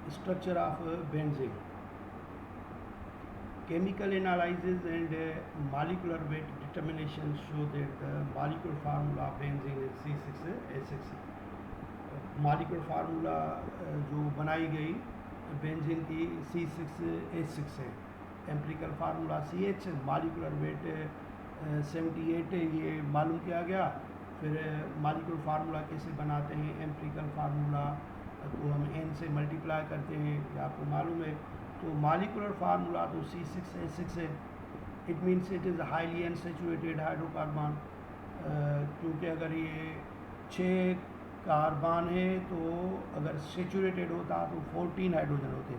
Structure of benzene. Chemical analysis and molecular weight determination show that the molecular formula of benzene is C6H6. molecular formula जो बनाई गई benzene की C6H6 है. Empirical formula CH, molecular weight 78 है, ये मालूम किया गया. फिर मॉलिक्यूलर फार्मूला कैसे बनाते हैं? एम्पिरिकल फार्मूला को हम n से मल्टीप्लाई करते हैं, ये आपको मालूम है. तो मॉलिक्यूलर फार्मूला तो C6H6 है. It means it is highly unsaturated hydrocarbon, क्योंकि अगर ये 6 कार्बन है तो अगर सेचुरेटेड होता तो 14 हाइड्रोजन होते.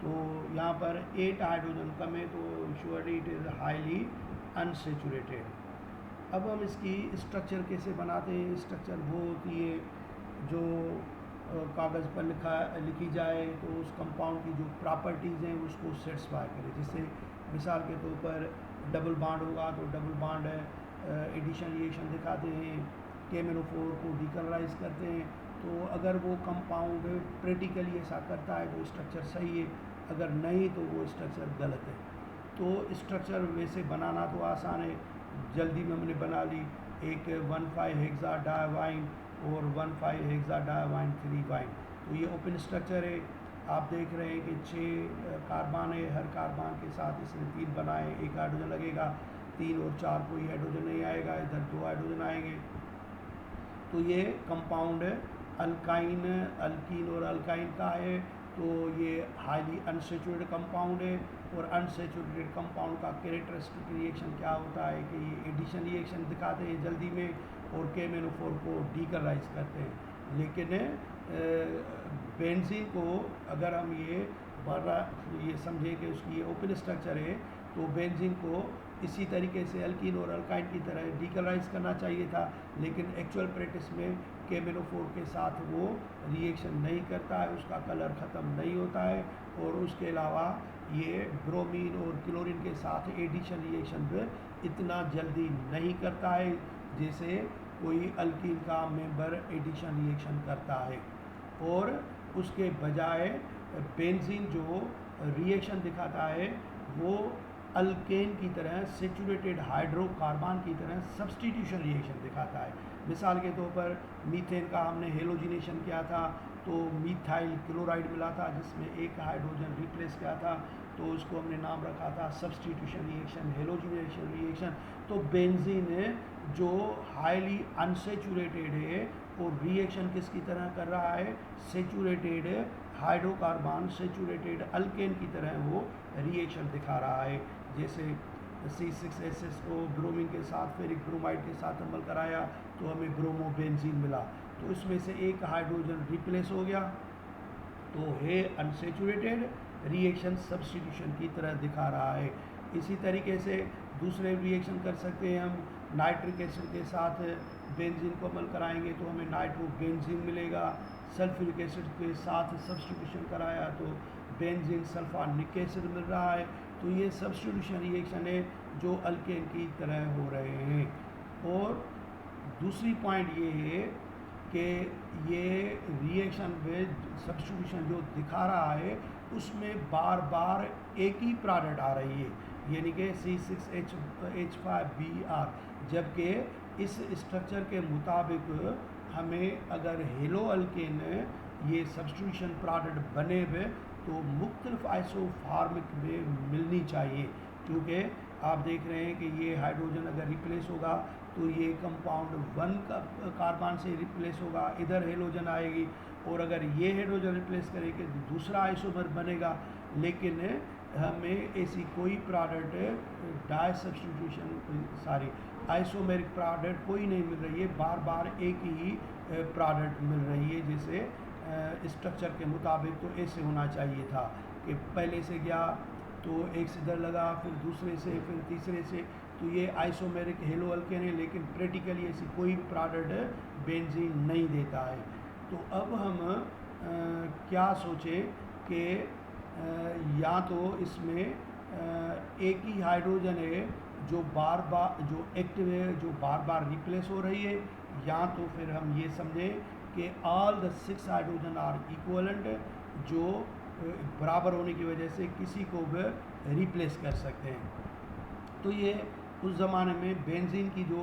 तो यहाँ पर 8 हाइड्रोजन कम है, तो surely it is highly unsaturated. अब हम इसकी स्ट्रक्चर कैसे बनाते हैं? स्ट्रक्चर वो होती है जो कागज़ पर लिखी जाए तो उस कंपाउंड की जो प्रॉपर्टीज़ हैं उसको सेटिस्फाई करे. जैसे मिसाल के तौर पर डबल बॉन्ड होगा तो डबल बॉन्ड एडिशन रिएक्शन दिखाते हैं, KMnO4 को डीकलराइज करते हैं. तो अगर वो कंपाउंड प्रैक्टिकली ऐसा करता है तो स्ट्रक्चर सही है, अगर नहीं तो वो स्ट्रक्चर गलत है. तो स्ट्रक्चर वैसे बनाना तो आसान है, जल्दी में हमने बना ली. एक 1,5 हेक्सा डायवाइन और 1,5 हेक्सा डायवाइन 3 वाइन. तो ये ओपन स्ट्रक्चर है. आप देख रहे हैं कि 6 कार्बन है, हर कार्बन के साथ इसने 3 बनाए, 1 हाइड्रोजन लगेगा. 3 और 4 कोई हाइड्रोजन नहीं आएगा, इधर 2 हाइड्रोजन आएंगे. तो ये कंपाउंड अल्काइन, अल्कीन और अल्काइन का है. तो ये हाईली अनसेचुरेटेड कंपाउंड है. और अनसेचुरेटेड कंपाउंड का कैरेक्टरिस्टिक रिएक्शन क्या होता है कि ये एडिशन रिएक्शन दिखाते हैं जल्दी में और KMnO4 को डीकलराइज करते हैं. लेकिन बेंजीन को अगर हम ये समझें कि उसकी ये ओपन स्ट्रक्चर है, तो बेंजीन को इसी तरीके से अल्कीन और अल्काइन की तरह डीकलराइज करना चाहिए था. लेकिन एक्चुअल प्रैक्टिस में KMnO4 के साथ वो रिएक्शन नहीं करता है, उसका कलर ख़त्म नहीं होता है. और उसके अलावा ये ब्रोमीन और क्लोरीन के साथ एडिशन रिएक्शन पे इतना जल्दी नहीं करता है जैसे कोई अल्कीन का मेंबर एडिशन रिएक्शन करता है. और उसके बजाय बेंजीन जो रिएक्शन दिखाता है वो अल्केन की तरह सेचुरेटेड हाइड्रोकार्बन की तरह सब्स्टिट्यूशन रिएक्शन दिखाता है. मिसाल के तौर पर मीथेन का हमने हेलोजिनेशन किया था तो मीथाइल क्लोराइड मिला था जिसमें एक हाइड्रोजन रिप्लेस किया था, तो उसको हमने नाम रखा था सब्स्टिट्यूशन रिएक्शन, हेलोजिनेशन रिएक्शन. तो बेंजीन जो हाईली अनसेचुरेटेड है और रिएक्शन किसकी तरह कर रहा है? सेचुरेटेड हाइड्रोकार्बन, सेचुरेटेड अल्केन की तरह वो रिएक्शन दिखा रहा है. जैसे C6H6 को ब्रोमीन के साथ फेरिक ब्रोमाइड के साथ अमल कराया तो हमें ब्रोमोबेंजीन मिला. तो इसमें से एक हाइड्रोजन रिप्लेस हो गया, तो है अनसेचुरेटेड, रिएक्शन सब्स्टिट्यूशन की तरह दिखा रहा है. इसी तरीके से दूसरे रिएक्शन कर सकते हैं हम. नाइट्रिक एसिड के साथ बेंजीन को अमल कराएंगे तो हमें नाइट्रोबेंजीन मिलेगा. सल्फ्यूरिक एसिड के साथ सब्स्टिट्यूशन कराया तो बेंजीन सल्फानिक एसिड मिल रहा है. तो ये सब्स्टिट्यूशन रिएक्शन है जो अल्केन की तरह हो रहे हैं. और दूसरी पॉइंट ये है कि ये रिएक्शन में सब्स्टिट्यूशन जो दिखा रहा है उसमें बार बार एक ही प्रोडक्ट आ रही है, यानी कि C6H5Br. जबकि इस स्ट्रक्चर के मुताबिक हमें अगर हेलो अल्केन ये सब्स्टिट्यूशन प्रोडक्ट बने हुए तो मुख्तलिफ आइसोफार्मिक में मिलनी चाहिए. क्योंकि आप देख रहे हैं कि ये हाइड्रोजन अगर रिप्लेस होगा तो ये कंपाउंड 1 कार्बन से रिप्लेस होगा, इधर हेलोजन आएगी. और अगर ये हाइड्रोजन रिप्लेस करेंगे तो दूसरा आइसोमर बनेगा. लेकिन हमें ऐसी कोई product di substitution isomeric product कोई नहीं मिल रही है, बार बार एक ही प्रोडक्ट मिल रही है. जैसे स्ट्रक्चर के मुताबिक तो ऐसे होना चाहिए था कि पहले से गया तो एक से इधर लगा, फिर दूसरे से, फिर तीसरे से. तो ये आइसोमेरिक हेलो अल्केन है, लेकिन प्रैक्टिकली ऐसी कोई प्रोडक्ट बेंजीन नहीं देता है. तो अब हम क्या सोचें कि या तो इसमें एक ही हाइड्रोजन है जो बार बार जो एक्टिव है, जो बार बार रिप्लेस हो रही है, या तो फिर हम ये समझें कि all the 6 hydrogen are equivalent, जो बराबर होने की वजह से किसी को भी रिप्लेस कर सकते हैं। तो ये उस ज़माने में बेंजीन की जो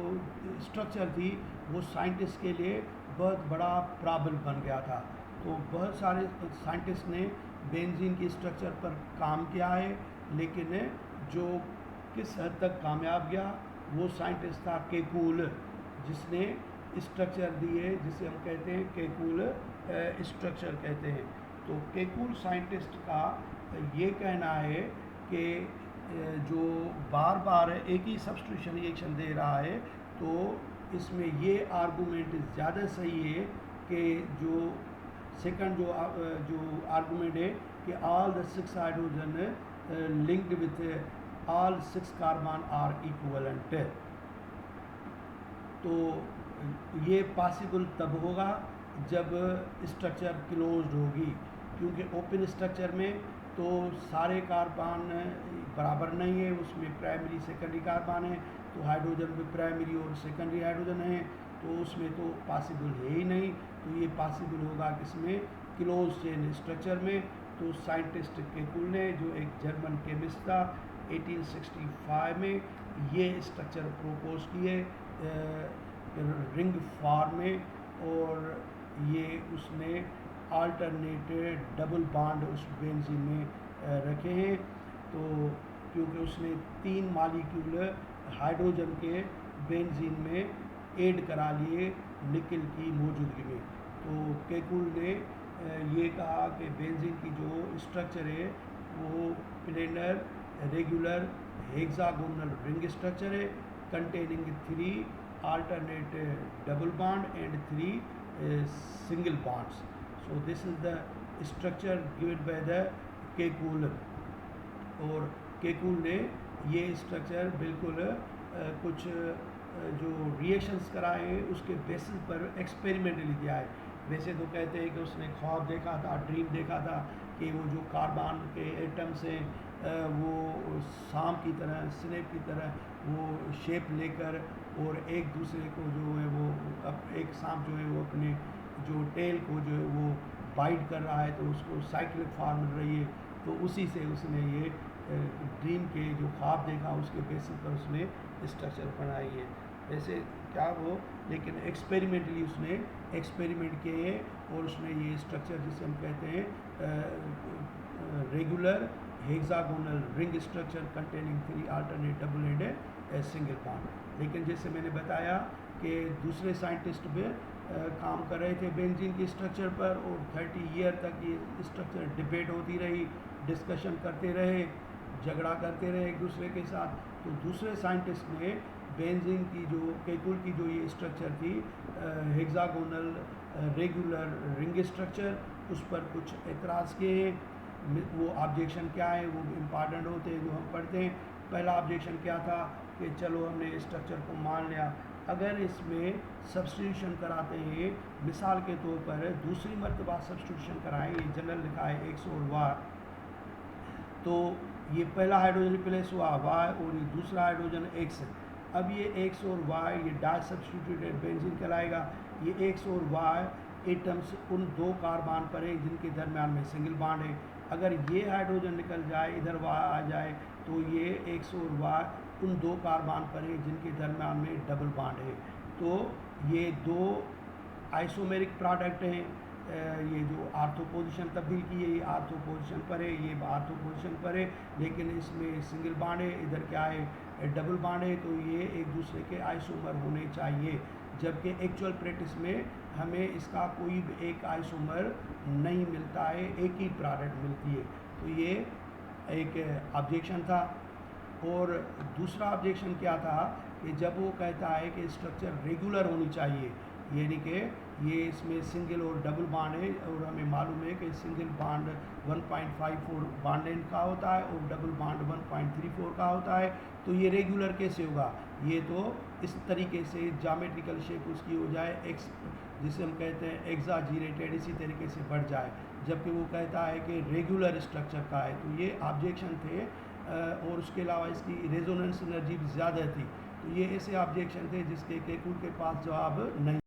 स्ट्रक्चर थी वो साइंटिस्ट के लिए बहुत बड़ा प्रॉब्लम बन गया था। तो बहुत सारे साइंटिस्ट ने बेंजीन की स्ट्रक्चर पर काम किया है, लेकिन जो किस हद तक कामयाब गया वो साइंटिस्ट था केकुल, जिसने स्ट्रक्चर दिए जिसे हम कहते हैं केकुल स्ट्रक्चर कहते हैं। तो केकुल साइंटिस्ट का ये कहना है कि जो बार बार एक ही सब्स्टिट्यूशन रिएक्शन दे रहा है, तो इसमें ये आर्गूमेंट ज़्यादा सही है कि जो सेकंड जो आर्गूमेंट है कि all the 6 hydrogen linked with all 6 carbon are equivalent. तो ये पॉसिबल तब होगा जब स्ट्रक्चर क्लोज्ड होगी, क्योंकि ओपन स्ट्रक्चर में तो सारे कार्बन बराबर नहीं है, उसमें प्राइमरी सेकेंडरी कार्बन है, तो हाइड्रोजन में प्राइमरी और सेकेंडरी हाइड्रोजन है, तो उसमें तो पॉसिबल है ही नहीं। तो ये पॉसिबल होगा किसमें, क्लोज चेन स्ट्रक्चर में। तो साइंटिस्ट केकुल ने, जो एक जर्मन केमिस्ट था, 1865 में ये स्ट्रक्चर प्रोपोज किए रिंग फॉर्म में, और ये उसने अल्टरनेटेड डबल बॉन्ड उस बेंजीन में रखे हैं। तो क्योंकि उसने 3 मॉलिक्यूल हाइड्रोजन के बेंजीन में ऐड करा लिए निकल की मौजूदगी में। तो केकुल ने ये कहा कि बेंजीन की जो स्ट्रक्चर है वो planar regular hexagonal ring structure है, containing 3 alternate double bond and 3 single bonds. So this is the structure given by the Kekulé. और केकुल ने ये स्ट्रक्चर बिल्कुल कुछ जो रिएक्शंस कराए हैं उसके बेसिस पर एक्सपेरिमेंटली दिया है। वैसे तो कहते हैं कि उसने ख्वाब देखा था, ड्रीम देखा था कि वो जो कार्बन के एटम्स हैं वो सांप की तरह, स्नेक की तरह वो शेप लेकर, और एक दूसरे को जो है वो एक सांप जो है वो अपने जो टेल को जो है वो बाइट कर रहा है, तो उसको साइक्लिक फॉर्म मिल रही है। तो उसी से उसने ये ड्रीम के जो ख्वाब देखा उसके बेसिस पर उसने स्ट्रक्चर बनाई है। वैसे क्या वो, लेकिन एक्सपेरिमेंटली उसने एक्सपेरिमेंट किए हैं, और उसने ये स्ट्रक्चर जिसे हम कहते हैं regular hexagonal ring structure containing 3 alternate double and single bond. लेकिन जैसे मैंने बताया कि दूसरे साइंटिस्ट भी काम कर रहे थे बेंजीन के स्ट्रक्चर पर, और 30 ईयर तक ये स्ट्रक्चर डिबेट होती रही, डिस्कशन करते रहे, झगड़ा करते रहे एक दूसरे के साथ। तो दूसरे साइंटिस्ट ने बेंजीन की जो केकुल की जो ये स्ट्रक्चर थी हेक्सागोनल रेगुलर रिंग स्ट्रक्चर, उस पर कुछ एतराज़ किए हैं। वो ऑब्जेक्शन क्या है, वो इम्पॉर्टेंट होते हैं जो हम पढ़ते हैं। पहला ऑब्जेक्शन क्या था कि चलो हमने स्ट्रक्चर को मान लिया, अगर इसमें सब्स्टिट्यूशन कराते हैं, मिसाल के तौर पर दूसरी मरतबा सब्स्टिट्यूशन कराएं, ये जनरल लिखा है X और Y, तो ये पहला हाइड्रोजन रिप्लेस हुआ Y और ये दूसरा हाइड्रोजन X। अब ये X और Y ये डाई सब्स्टिट्यूटेड बेंजीन कहलाएगा। ये X और Y एटम्स उन 2 कार्बन पर हैं जिनके दरमियान में सिंगल बॉन्ड है। अगर ये हाइड्रोजन निकल जाए, इधर Y आ जाए, तो ये X और Y उन 2 कार्बन पर हैं जिनके दरमियान में डबल बॉन्ड है। तो ये 2 आइसोमेरिक प्रोडक्ट हैं। ये जो आर्थो पोजीशन तब्दील की है, ये आर्थो पोजीशन पर है, ये आर्थो पोजीशन पर है, लेकिन इसमें सिंगल बॉन्ड है, इधर क्या है डबल बॉन्ड है। तो ये एक दूसरे के आइसोमर होने चाहिए, जबकि एक्चुअल प्रैक्टिस में हमें इसका कोई भी एक आइसोमर नहीं मिलता है, एक ही प्रोडक्ट मिलती है। तो ये एक ऑब्जेक्शन था। और दूसरा ऑब्जेक्शन क्या था कि जब वो कहता है कि स्ट्रक्चर रेगुलर होनी चाहिए, यानी कि ये इसमें सिंगल और डबल बॉन्ड है, और हमें मालूम है कि सिंगल बॉन्ड 1.54 बॉन्ड लेंथ का होता है और डबल बॉन्ड 1.34 का होता है। तो ये रेगुलर कैसे होगा, ये तो इस तरीके से ज्योमेट्रिकल शेप उसकी हो जाए एक्स, जिसे हम कहते हैं एक्साजीरेटेड, इसी तरीके से बढ़ जाए, जबकि वो कहता है कि रेगुलर स्ट्रक्चर का है। तो ये ऑब्जेक्शन थे, और उसके अलावा इसकी रेजोनेंस एनर्जी भी ज़्यादा थी। तो ये ऐसे ऑब्जेक्शन थे जिसके केकुल के पास जवाब नहीं।